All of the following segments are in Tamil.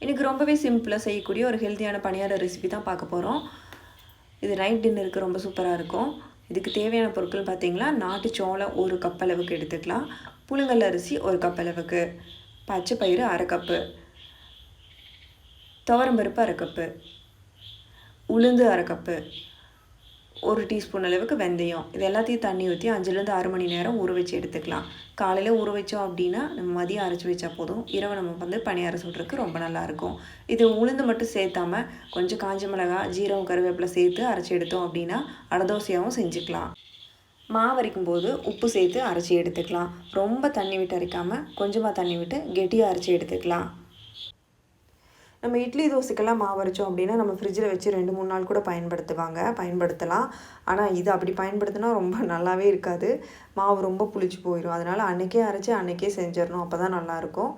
இன்றைக்கி ரொம்பவே சிம்பிளாக செய்யக்கூடிய ஒரு ஹெல்த்தியான பணியார ரெசிபி தான் பார்க்க போகிறோம். இது நைட் டின்னருக்கு ரொம்ப சூப்பராக இருக்கும். இதுக்கு தேவையான பொருட்கள் பார்த்திங்கன்னா, நாட்டு சோளம் 1 கப் அளவுக்கு எடுத்துக்கலாம், புழுங்கல் அரிசி 1 கப் அளவுக்கு, பச்சை பயிறு 1/2 கப்பு, துவரம்பருப்பு 1/2 கப்பு, உளுந்து 1/2 கப்பு, 1 டீஸ்பூன் அளவுக்கு வெந்தயம். இது எல்லாத்தையும் தண்ணி ஊற்றி 5லேருந்து 6 மணி நேரம் ஊற வச்சு எடுத்துக்கலாம். காலையில் ஊற வச்சோம் அப்படின்னா நம்ம மதியம் அரைச்சி வச்சா போதும். இரவு நம்ம பணியாரம் சுடுறதுக்கு ரொம்ப நல்லாயிருக்கும். இது உளுந்து மட்டும் சேர்த்தாமல் கொஞ்சம் காஞ்ச மிளகாய், ஜீரகம், கருவேப்பிலை சேர்த்து அரைச்சி எடுத்தோம் அப்படின்னா அடதோசையாகவும் செஞ்சுக்கலாம். மாவு அரைக்கும் போது உப்பு சேர்த்து அரைச்சி எடுத்துக்கலாம். ரொம்ப தண்ணி விட்டு அரைக்காமல் கொஞ்சமாக தண்ணி விட்டு கெட்டியாக அரைச்சி எடுத்துக்கலாம். நம்ம இட்லி தோசைக்கெல்லாம் மாவு அரைச்சோம் அப்படின்னா நம்ம ஃப்ரிட்ஜில் வச்சு 2-3 நாள் கூட பயன்படுத்தலாம். ஆனால் இது அப்படி பயன்படுத்தினா ரொம்ப நல்லாவே இருக்காது. மாவு ரொம்ப புளிச்சு போயிடும். அதனால் அன்றைக்கே அரைச்சி அன்றைக்கே செஞ்சிடணும். அப்போ தான் நல்லாயிருக்கும்.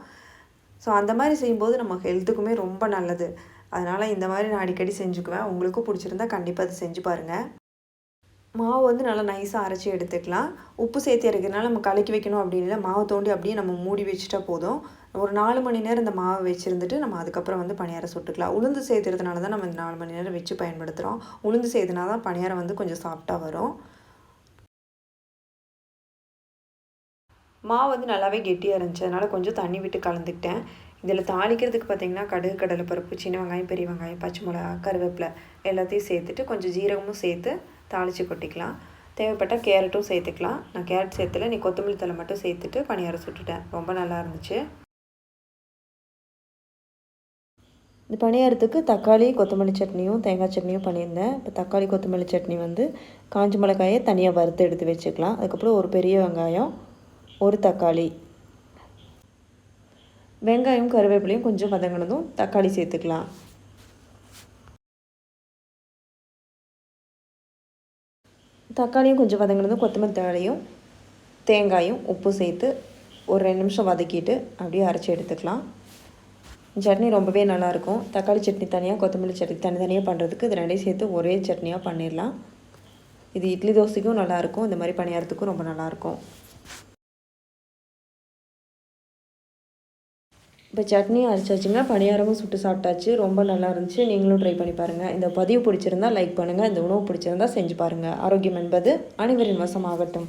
ஸோ அந்த மாதிரி செய்யும்போது நம்ம ஹெல்த்துக்குமே ரொம்ப நல்லது. அதனால் இந்த மாதிரி நான் அடிக்கடி செஞ்சுக்குவேன். உங்களுக்கும் பிடிச்சிருந்தா கண்டிப்பாக அதை செஞ்சு பாருங்கள். மாவு நல்லா நைஸாக அரைச்சி எடுத்துக்கலாம். உப்பு சேர்த்து இறக்கிறதுனால நம்ம கலக்கி வைக்கணும் அப்படின்னு இல்லை, மாவு தோண்டி அப்படியே நம்ம மூடி வச்சுட்டா போதும். ஒரு 4 மணி நேரம் இந்த மாவை வச்சுருந்துட்டு நம்ம அதுக்கப்புறம் பணியாரம் சுட்டுக்கலாம். உளுந்து சேர்த்துறதுனால தான் நம்ம இந்த 4 மணி நேரம் வச்சு பயன்படுத்துகிறோம். உளுந்து சேர்த்துனா தான் பணியாரம் கொஞ்சம் சாஃப்டாக வரும். மாவு நல்லாவே கெட்டியாக இருந்துச்சு. அதனால் கொஞ்சம் தண்ணி விட்டு கலந்துக்கிட்டேன். இதில் தாளிக்கிறதுக்கு பார்த்திங்கன்னா கடுகு, கடலைப்பருப்பு, சின்ன வெங்காயம், பெரிய வெங்காயம், பச்சை மிளகா, கருவேப்பிலை எல்லாத்தையும் சேர்த்துட்டு கொஞ்சம் ஜீரகமும் சேர்த்து தாளித்து கொட்டிக்கலாம். தேவைப்பட்டால் கேரட்டும் சேர்த்துக்கலாம். நான் கேரட் சேர்த்துல, நீ கொத்தமல்லி தழை மட்டும் சேர்த்துட்டு பணியாரம் சுட்டுட்டேன். ரொம்ப நல்லா இருந்துச்சு. இந்த பணியாரத்துக்கு தக்காளி கொத்தமல்லி சட்னியும் தேங்காய் சட்னியும் பண்ணியிருந்தேன். இப்போ தக்காளி கொத்தமல்லி சட்னி காஞ்ச மிளகாயை தனியாக வறுத்து எடுத்து வச்சுக்கலாம். அதுக்கப்புறம் ஒரு பெரிய வெங்காயம், ஒரு தக்காளி, வெங்காயம் கருவேப்பிலையும் கொஞ்சம் வதங்கினதும் தக்காளி சேர்த்துக்கலாம். தக்காளியும் கொஞ்சம் வதங்கினதும் கொத்தமல்லி தழையும் தேங்காயும் உப்பு சேர்த்து ஒரு 2 நிமிஷம் வதக்கிட்டு அப்படியே அரைச்சி எடுத்துக்கலாம். சட்னி ரொம்பவே நல்லாயிருக்கும். தக்காளி சட்னி தனியாக, கொத்தமல்லி சட்னி தனியாக பண்ணுறதுக்கு இது 2ஐயும் சேர்த்து ஒரே சட்னியாக பண்ணிடலாம். இது இட்லி தோசைக்கும் நல்லாயிருக்கும். இந்த மாதிரி பணியாரத்துக்கும் ரொம்ப நல்லாயிருக்கும். இப்போ சட்னி அரைச்சாச்சுங்க, பணியாரமும் சுட்டு சாப்பிட்டாச்சு. ரொம்ப நல்லா இருந்துச்சு. நீங்களும் ட்ரை பண்ணி பாருங்கள். இந்த பதிவு பிடிச்சிருந்தால் லைக் பண்ணுங்கள். இந்த உணவு பிடிச்சிருந்தால் செஞ்சு பாருங்கள். ஆரோக்கியம் என்பது அனைவரின் வசமாகட்டும்.